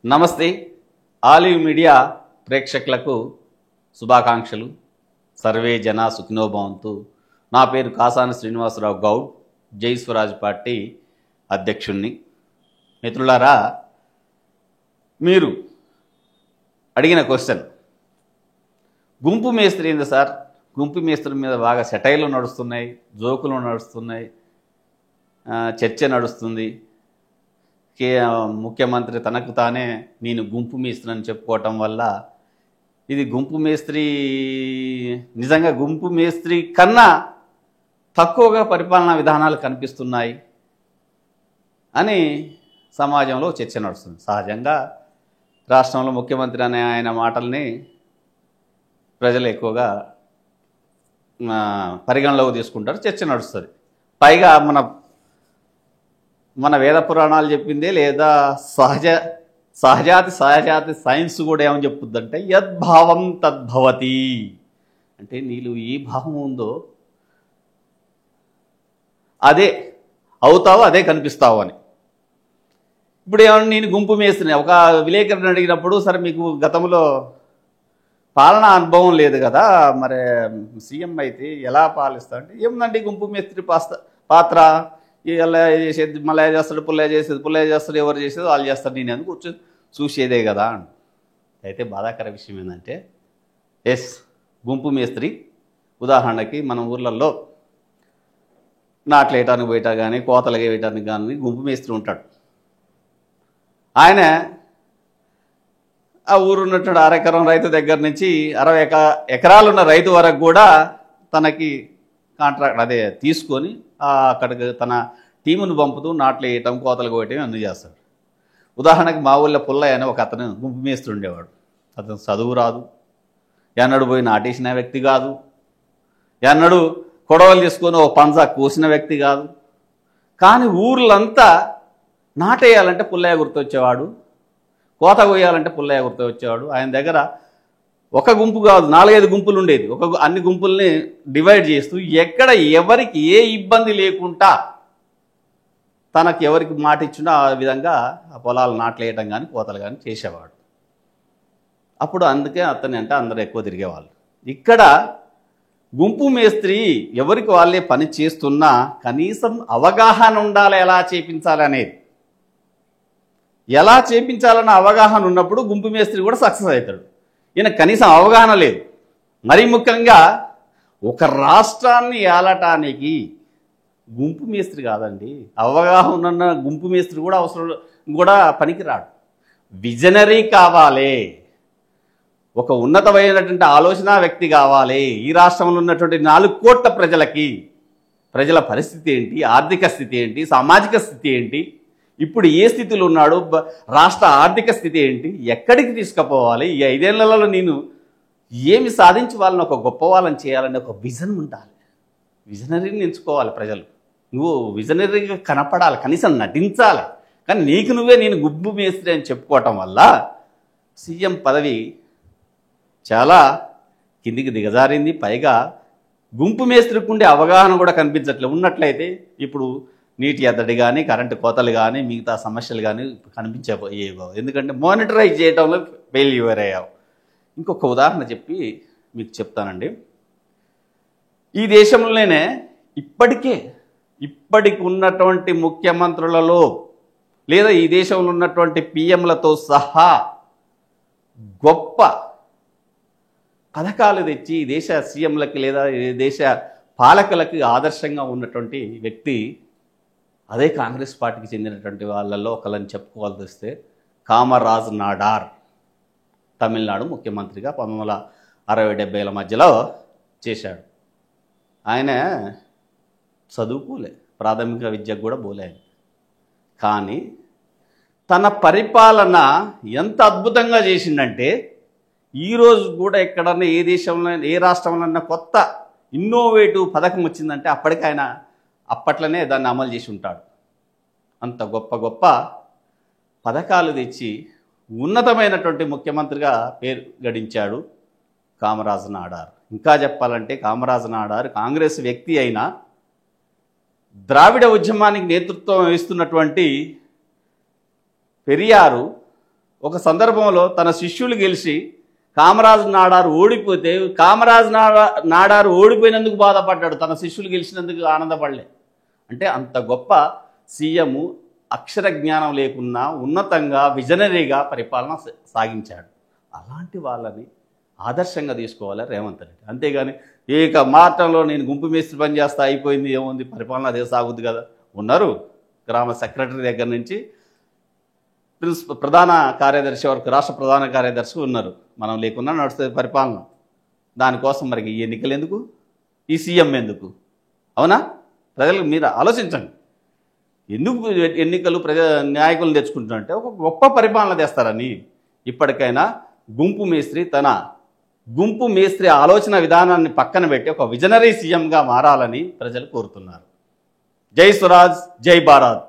నమస్తే olive media ప్రేక్షకులకు శుభాకాంక్షలు. సర్వే జన సుఖినో భవంతు. నా పేరు కాసాని శ్రీనివాసరావు గౌడ్, జై స్వరాజ్ పార్టీ అధ్యక్షుణ్ణి. మిత్రులారా, మీరు అడిగిన క్వశ్చన్ గుంపు మేస్త్రి ఏంది సార్? గుంపు మేస్త్రి మీద బాగా సెటైలు నడుస్తున్నాయి, జోకులు నడుస్తున్నాయి, చర్చ నడుస్తుంది. ముఖ్యమంత్రి తనకు తానే నేను గుంపు మేస్త్రి అని చెప్పుకోవటం వల్ల ఇది గుంపు మేస్త్రి నిజంగా గుంపు మేస్త్రి కన్నా తక్కువగా పరిపాలనా విధానాలు కనిపిస్తున్నాయి అని సమాజంలో చర్చ నడుస్తుంది. సహజంగా రాష్ట్రంలో ముఖ్యమంత్రి అనే ఆయన మాటల్ని ప్రజలు ఎక్కువగా పరిగణలోకి తీసుకుంటారు, చర్చ నడుస్తుంది. పైగా మన వేద పురాణాలు చెప్పిందే లేదా సహజాతి సైన్స్ కూడా ఏమని చెప్పుద్దంటే యద్భావం తద్భవతి, అంటే నీళ్ళు ఏ భావం ఉందో అదే అవుతావు, అదే కనిపిస్తావు అని. ఇప్పుడు ఏమన్నా నేను గుంపు మేస్త్రిని ఒక విలేకరుని అడిగినప్పుడు, సరే మీకు గతంలో పాలనా అనుభవం లేదు కదా, మరి సీఎం అయితే ఎలా పాలిస్తా అంటే, ఏముందండి గుంపు మేస్త్రి పాత్ర, ఇలా చేసేది మళ్ళీ చేస్తాడు, పుల్లయ్య చేస్తాడు, ఎవరు చేసేది వాళ్ళు చేస్తారు, నేను ఎందుకు కూర్చొని చూసేదే కదా. అయితే బాధాకర విషయం ఏంటంటే, గుంపు మేస్త్రి ఉదాహరణకి మన ఊర్లలో నాట్లు వేయటానికి పోయటా కానీ కోతలు వేయటానికి కానీ గుంపు మేస్త్రి ఉంటాడు. ఆయన ఆ ఊరు ఉన్నటువంటి అరెకరం రైతు దగ్గర నుంచి 60 ఎకరాలున్న రైతు వరకు కూడా తనకి కాంట్రాక్ట్ అదే తీసుకొని అక్కడికి తన టీమును పంపుతూ నాట్లు వేయటం, కోతలు కోయటం అన్నీ చేస్తాడు. ఉదాహరణకి మా ఊళ్ళో పుల్లయ్య అని ఒక అతను గుంపు మేస్త్రి ఉండేవాడు. అతను చదువు రాదు, ఎన్నడు పోయి నాటేసిన వ్యక్తి కాదు, ఎన్నడు కొడవలు తీసుకొని ఓ పంజా కోసిన వ్యక్తి కాదు. కానీ ఊర్లంతా నాటేయాలంటే పుల్లయ్య గుర్తొచ్చేవాడు, కోత కోయాలంటే పుల్లయ్య గుర్తొచ్చేవాడు. ఆయన దగ్గర ఒక గుంపు కాదు 4-5 గుంపులు ఉండేది. అన్ని గుంపుల్ని డివైడ్ చేస్తూ ఎక్కడ ఎవరికి ఏ ఇబ్బంది లేకుండా తనకు ఎవరికి మాట ఇచ్చినా ఆ విధంగా ఆ పొలాలు నాట్లేయటం కానీ కోతలు కానీ చేసేవాడు. అప్పుడు అందుకే అతని అంటే అందరూ ఎక్కువ తిరిగేవాళ్ళు. ఇక్కడ గుంపు మేస్త్రి ఎవరికి వాళ్ళే పని చేస్తున్నా కనీసం అవగాహన ఉండాలి, ఎలా చేపించాలి అనేది. ఎలా చేపించాలన్న అవగాహన ఉన్నప్పుడు గుంపు మేస్త్రి కూడా సక్సెస్ అవుతాడు. ఈయన కనీసం అవగాహన లేదు. మరీ ముఖ్యంగా ఒక రాష్ట్రాన్ని ఏలటానికి గుంపు మేస్త్రి కాదండి, అవగాహన ఉన్న గుంపు మేస్త్రి కూడా కూడా పనికిరాడు. విజనరీ కావాలి, ఒక ఉన్నతమైనటువంటి ఆలోచన వ్యక్తి కావాలి. ఈ రాష్ట్రంలో ఉన్నటువంటి 4 కోట్ల ప్రజల పరిస్థితి ఏంటి, ఆర్థిక స్థితి ఏంటి, సామాజిక స్థితి ఏంటి, ఇప్పుడు ఏ స్థితిలో ఉన్నాడు, రాష్ట్ర ఆర్థిక స్థితి ఏంటి, ఎక్కడికి తీసుకుపోవాలి, ఈ 5 ఏళ్లలో నేను ఏమి సాధించి వాళ్ళని ఒక గొప్ప వాళ్ళని చేయాలని ఒక విజన్ ఉండాలి. విజనరీని ఎంచుకోవాలి ప్రజలు. నువ్వు విజనరీగా కనపడాలి, కనీసం నటించాలి. కానీ నీకు నువ్వే నేను గుంపు మేస్త్రి అని చెప్పుకోవటం వల్ల సీఎం పదవి చాలా కిందికి దిగజారింది. పైగా గుంపు మేస్త్రికి ఉండే అవగాహన కూడా కనిపించట్లేదు. ఉన్నట్లయితే ఇప్పుడు నీటి ఎద్దడి కానీ కరెంటు కోతలు కానీ మిగతా సమస్యలు కానీ కనిపించబోయేవో. ఎందుకంటే మానిటరైజ్ చేయడంలో ఫెయిల్యూర్ అయ్యావు. ఇంకొక ఉదాహరణ చెప్పి మీకు చెప్తానండి. ఈ దేశంలోనే ఇప్పటికి ఉన్నటువంటి ముఖ్యమంత్రులలో లేదా ఈ దేశంలో ఉన్నటువంటి పిఎంలతో సహా గొప్ప పథకాలు తెచ్చి దేశ సీఎంలకి లేదా దేశ పాలకులకి ఆదర్శంగా ఉన్నటువంటి వ్యక్తి అదే కాంగ్రెస్ పార్టీకి చెందినటువంటి వాళ్ళల్లో ఒకళ్ళని చెప్పుకోవాల్సి వస్తే కామరాజ్ నాడార్. తమిళనాడు ముఖ్యమంత్రిగా 1960-70ల మధ్యలో చేశాడు. ఆయన చదువుకోలే, ప్రాథమిక విద్యకు కూడా పోలే. కానీ తన పరిపాలన ఎంత అద్భుతంగా చేసిందంటే ఈరోజు కూడా ఎక్కడన్నా ఏ దేశంలో ఏ రాష్ట్రంలో కొత్త ఇన్నోవేటివ్ పథకం వచ్చిందంటే అప్పటికి ఆయన అప్పట్లోనే దాన్ని అమలు చేసి ఉంటాడు. అంత గొప్ప పథకాలు తెచ్చి ఉన్నతమైనటువంటి ముఖ్యమంత్రిగా పేరు గడించాడు కామరాజ్ నాడార్. ఇంకా చెప్పాలంటే కామరాజ్ నాడార్ కాంగ్రెస్ వ్యక్తి అయినా ద్రావిడ ఉద్యమానికి నేతృత్వం వహిస్తున్నటువంటి పెరియారు ఒక సందర్భంలో తన శిష్యులు గెలిచి కామరాజు నాడారు ఓడిపోతే నాడారు ఓడిపోయినందుకు బాధపడ్డాడు, తన శిష్యులు గెలిచినందుకు ఆనందపడలే. అంటే అంత గొప్ప సీఎం, అక్షర జ్ఞానం లేకున్నా ఉన్నతంగా విజనరీగా పరిపాలన సాగించాడు. అలాంటి వాళ్ళని ఆదర్శంగా తీసుకోవాలి రేవంత్ రెడ్డి. అంతేగాని ఏక మాటంలో నేను గుంపు మేస్త్రి పని చేస్తా అయిపోయింది ఏముంది, పరిపాలన అదే సాగుద్ది కదా. ఉన్నారు గ్రామ సెక్రటరీ దగ్గర నుంచి ప్రధాన కార్యదర్శి వరకు, రాష్ట్ర ప్రధాన కార్యదర్శి ఉన్నారు. మనం లేకున్నా నడుస్తుంది పరిపాలన. దానికోసం మరి ఈ ఎన్నికలు ఎందుకు, ఈ సీఎం ఎందుకు? అవునా? ప్రజలకు మీరు ఆలోచించండి. ఎందుకు ఎన్నికలు నాయకులను తెచ్చుకుంటున్నారంటే ఒక గొప్ప పరిపాలన తెస్తారని. ఇప్పటికైనా గుంపు మేస్త్రి ఆలోచన విధానాన్ని పక్కన పెట్టి ఒక విజనరీ సీఎంగా మారాలని ప్రజలు కోరుతున్నారు. జై స్వరాజ్, జై భారత్.